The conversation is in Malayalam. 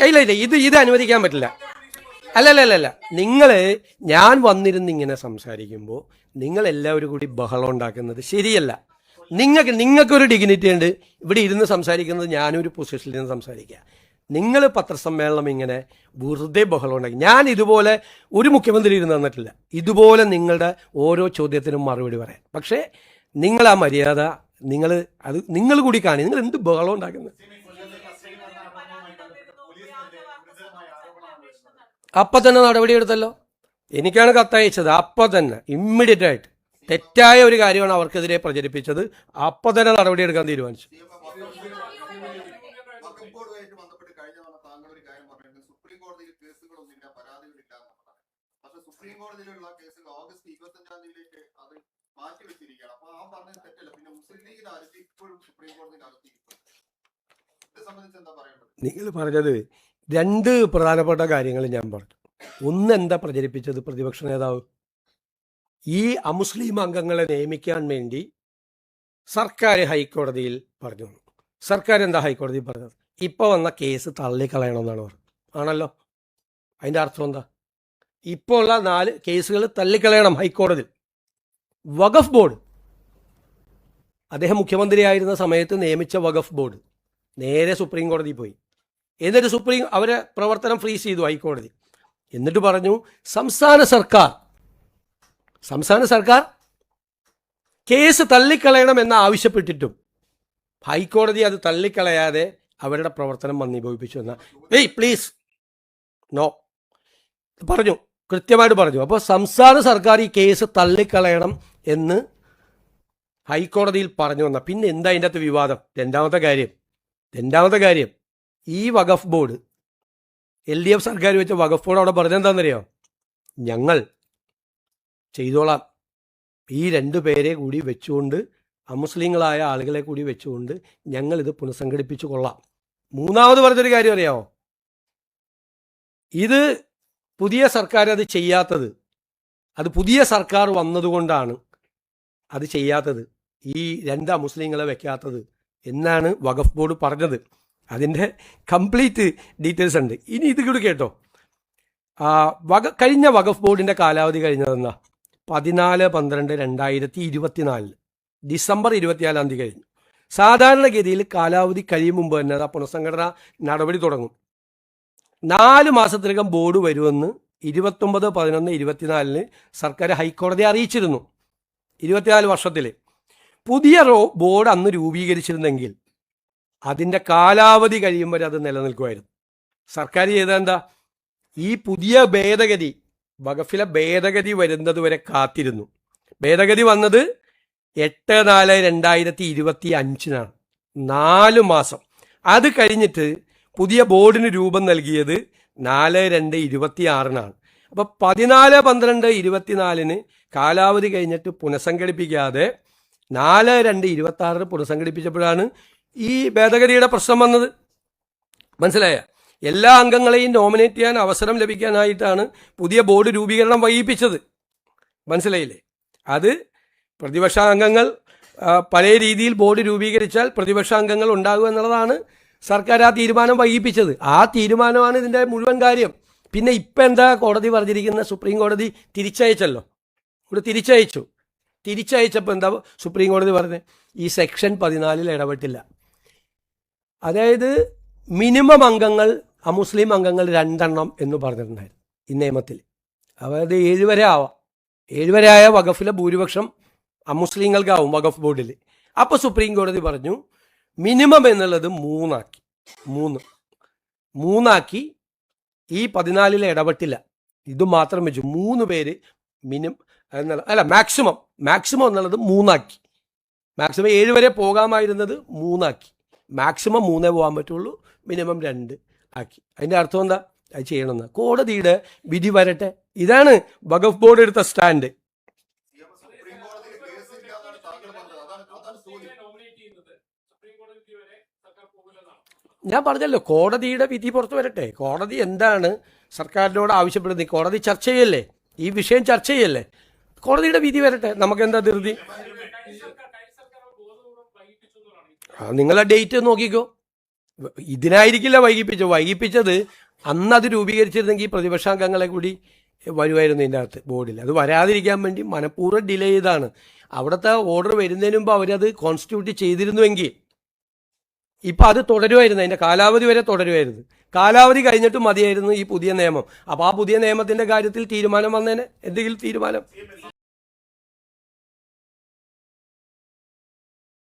ഇല്ല ഇത് അനുവദിക്കാൻ പറ്റില്ല. അല്ലല്ല ഞാൻ വന്നിരുന്ന് ഇങ്ങനെ സംസാരിക്കുമ്പോൾ നിങ്ങൾ എല്ലാവരും കൂടി ബഹളം ഉണ്ടാക്കുന്നത് ശരിയല്ല. നിങ്ങൾക്കൊരു ഡിഗ്നിറ്റി ഉണ്ട്. ഇവിടെ ഇരുന്ന് സംസാരിക്കുന്നത് ഞാനൊരു പൊസിഷനിൽ നിന്ന് സംസാരിക്കുക. നിങ്ങൾ പത്രസമ്മേളനം ഇങ്ങനെ വെറുതെ ബഹളം ഉണ്ടാക്കി. ഞാൻ ഇതുപോലെ ഒരു മുഖ്യമന്ത്രി ഇരുന്ന് തന്നിട്ടില്ല ഇതുപോലെ നിങ്ങളുടെ ഓരോ ചോദ്യത്തിനും മറുപടി പറയാൻ. പക്ഷേ നിങ്ങൾ ആ മര്യാദ നിങ്ങൾ കൂടി കാണി. നിങ്ങൾ എന്ത് ബഹളം ഉണ്ടാക്കുന്നത്? അപ്പം തന്നെ നടപടിയെടുത്തല്ലോ. എനിക്കാണ് കത്തയച്ചത്. അപ്പം തന്നെ ഇമ്മീഡിയറ്റ് ആയിട്ട് തെറ്റായ ഒരു കാര്യമാണ് അവർക്കെതിരെ പ്രചരിപ്പിച്ചത്. അപ്പം തന്നെ നടപടിയെടുക്കാൻ തീരുമാനിച്ചു. നിങ്ങൾ പറഞ്ഞത് രണ്ട് പ്രധാനപ്പെട്ട കാര്യങ്ങൾ ഞാൻ പറഞ്ഞു. ഒന്ന്, എന്താ പ്രചരിപ്പിച്ചത് പ്രതിപക്ഷ നേതാവ്? ഈ അമുസ്ലിം അംഗങ്ങളെ നിയമിക്കാൻ വേണ്ടി സർക്കാർ ഹൈക്കോടതിയിൽ പറഞ്ഞു. സർക്കാർ എന്താ ഹൈക്കോടതിയിൽ പറഞ്ഞത്? ഇപ്പോൾ വന്ന കേസ് തള്ളിക്കളയണമെന്നാണ് പറഞ്ഞത്. ആണല്ലോ. അതിൻ്റെ അർത്ഥം എന്താ? ഇപ്പോൾ ഉള്ള 4 കേസുകൾ തള്ളിക്കളയണം ഹൈക്കോടതിയിൽ. വഖഫ് ബോർഡ്, അദ്ദേഹം മുഖ്യമന്ത്രിയായിരുന്ന സമയത്ത് നിയമിച്ച വഖഫ് ബോർഡ് നേരെ സുപ്രീം കോടതിയിൽ പോയി. എന്നിട്ട് അവരെ പ്രവർത്തനം ഫ്രീസ് ചെയ്തു ഹൈക്കോടതി. എന്നിട്ട് പറഞ്ഞു സംസ്ഥാന സർക്കാർ കേസ് തള്ളിക്കളയണമെന്ന് ആവശ്യപ്പെട്ടിട്ടും ഹൈക്കോടതി അത് തള്ളിക്കളയാതെ അവരുടെ പ്രവർത്തനം മന്ദീഭവിപ്പിച്ചു എന്ന പ്ലീസ് നോ പറഞ്ഞു, കൃത്യമായിട്ട് പറഞ്ഞു. അപ്പോൾ സംസ്ഥാന സർക്കാർ ഈ കേസ് തള്ളിക്കളയണം എന്ന് ഹൈക്കോടതിയിൽ പറഞ്ഞു വന്ന പിന്നെ എന്താ അതിൻ്റെ അകത്ത് വിവാദം? രണ്ടാമത്തെ കാര്യം ഈ വഖഫ് ബോർഡ്, LDF സർക്കാർ വെച്ച വഖഫ് ബോർഡ് അവിടെ പറഞ്ഞെന്താണെന്നറിയോ? ഞങ്ങൾ ചെയ്തോളാം. ഈ 2 പേരെ കൂടി വെച്ചുകൊണ്ട്, അമുസ്ലിങ്ങളായ ആളുകളെ കൂടി വെച്ചുകൊണ്ട് ഞങ്ങളിത് പുനഃസംഘടിപ്പിച്ചു കൊള്ളാം. മൂന്നാമത് പറഞ്ഞൊരു കാര്യം അറിയാമോ? ഇത് പുതിയ സർക്കാർ അത് ചെയ്യാത്തത്, അത് പുതിയ സർക്കാർ വന്നതുകൊണ്ടാണ് അത് ചെയ്യാത്തത്, ഈ 2 അമുസ്ലിങ്ങളെ വെക്കാത്തത് എന്നാണ് വഖഫ് ബോർഡ് പറഞ്ഞത്. അതിൻ്റെ കംപ്ലീറ്റ് ഡീറ്റെയിൽസ് ഉണ്ട്. ഇനി ഇത് കൂടി കേട്ടോ. കഴിഞ്ഞ വഖഫ് ബോർഡിൻ്റെ കാലാവധി കഴിഞ്ഞതെന്നാ 14/12/2024 ഡിസംബർ 24 കഴിഞ്ഞു. സാധാരണഗതിയിൽ കാലാവധി കഴിയും മുമ്പ് തന്നെ ആ പുനഃസംഘടന നടപടി തുടങ്ങും. 4 മാസത്തിനകം ബോർഡ് വരുമെന്ന് 29/11/24 സർക്കാർ ഹൈക്കോടതിയെ അറിയിച്ചിരുന്നു. 24 വർഷത്തിൽ പുതിയ ബോർഡ് അന്ന് രൂപീകരിച്ചിരുന്നെങ്കിൽ അതിൻ്റെ കാലാവധി കഴിയും വരെ അത് നിലനിൽക്കുമായിരുന്നു. സർക്കാർ ചെയ്തെന്താ? ഈ പുതിയ ഭേദഗതി, വഖഫിലെ ഭേദഗതി വരുന്നത് വരെ കാത്തിരുന്നു. ഭേദഗതി വന്നത് 8/4/2025 4 മാസം. അത് കഴിഞ്ഞിട്ട് പുതിയ ബോർഡിന് രൂപം നൽകിയത് 4/2/26 അപ്പോൾ 14/12/24 കാലാവധി കഴിഞ്ഞിട്ട് പുനഃസംഘടിപ്പിക്കാതെ 4/2/26 പുനഃസംഘടിപ്പിച്ചപ്പോഴാണ് ഈ ഭേദഗതിയുടെ പ്രശ്നം വന്നത്. മനസ്സിലായ? എല്ലാ അംഗങ്ങളെയും നോമിനേറ്റ് ചെയ്യാൻ അവസരം ലഭിക്കാനായിട്ടാണ് പുതിയ ബോർഡ് രൂപീകരണം വൈകിപ്പിച്ചത്. മനസ്സിലായില്ലേ? അത് പ്രതിപക്ഷ അംഗങ്ങൾ പല രീതിയിൽ ബോർഡ് രൂപീകരിച്ചാൽ പ്രതിപക്ഷ അംഗങ്ങൾ ഉണ്ടാകുക എന്നുള്ളതാണ് സർക്കാർ ആ തീരുമാനം വൈകിപ്പിച്ചത്. ആ തീരുമാനമാണ് ഇതിൻ്റെ മുഴുവൻ കാര്യം. പിന്നെ ഇപ്പം എന്താ കോടതി പറഞ്ഞിരിക്കുന്നത്? സുപ്രീം കോടതി തിരിച്ചയച്ചല്ലോ. ഇവിടെ തിരിച്ചയച്ചപ്പോൾ എന്താ സുപ്രീം കോടതി പറഞ്ഞത്? ഈ സെക്ഷൻ 14 ഇടപെട്ടില്ല. അതായത് മിനിമം അംഗങ്ങൾ, അമുസ്ലിം അംഗങ്ങൾ 2 എന്ന് പറഞ്ഞിട്ടുണ്ടായിരുന്നു ഈ നിയമത്തിൽ. അതായത് 7 വരെ ആവാം. 7 വരെ ആയ വഖഫിലെ ഭൂരിപക്ഷം അമുസ്ലിങ്ങൾക്കാവും വഖഫ് ബോർഡിൽ. അപ്പോൾ സുപ്രീം കോടതി പറഞ്ഞു മിനിമം എന്നുള്ളത് 3 ഈ 14 ഇടപെട്ടില്ല. ഇത് മാത്രം വെച്ചു 3 പേര് മാക്സിമം എന്നുള്ളത് 3 മാക്സിമം 7 വരെ പോകാമായിരുന്നത് 3 മാക്സിമം 3 പോകാൻ പറ്റുള്ളൂ, മിനിമം 2 ആക്കി. അതിൻ്റെ അർത്ഥം എന്താ? അത് ചെയ്യണമെന്ന് കോടതിയുടെ വിധി വരട്ടെ. ഇതാണ് വഖഫ് ബോർഡ് എടുത്ത സ്റ്റാൻഡ്. ഞാൻ പറഞ്ഞല്ലോ, കോടതിയുടെ വിധി പുറത്തു വരട്ടെ. കോടതി എന്താണ് സർക്കാരിനോട് ആവശ്യപ്പെടുന്നത്? കോടതി ചർച്ച ചെയ്യല്ലേ, ഈ വിഷയം ചർച്ച ചെയ്യല്ലേ. കോടതിയുടെ വിധി വരട്ടെ, നമുക്കെന്താ ധൃതി? നിങ്ങളെ ഡേറ്റ് നോക്കിക്കോ. ഇതിനായിരിക്കില്ല വൈകിപ്പിച്ചത് അന്നത് രൂപീകരിച്ചിരുന്നെങ്കിൽ പ്രതിപക്ഷാംഗങ്ങളെ കൂടി വരുമായിരുന്നു ഇതിൻ്റെ അകത്ത് ബോർഡിൽ. അത് വരാതിരിക്കാൻ വേണ്ടി മനഃപൂർവ്വം ഡിലേ ചെയ്താണ്. അവിടുത്തെ ഓർഡർ വരുന്നതിന് മുമ്പ് അവരത് കോൺസ്റ്റിറ്റ്യൂട്ട് ചെയ്തിരുന്നുവെങ്കിൽ ഇപ്പം അത് തുടരുമായിരുന്നു, അതിൻ്റെ കാലാവധി വരെ തുടരുമായിരുന്നു. കാലാവധി കഴിഞ്ഞിട്ട് മതിയായിരുന്നു ഈ പുതിയ നിയമം. അപ്പോൾ ആ പുതിയ നിയമത്തിൻ്റെ കാര്യത്തിൽ തീരുമാനം വന്നേനെ, എന്തെങ്കിലും തീരുമാനം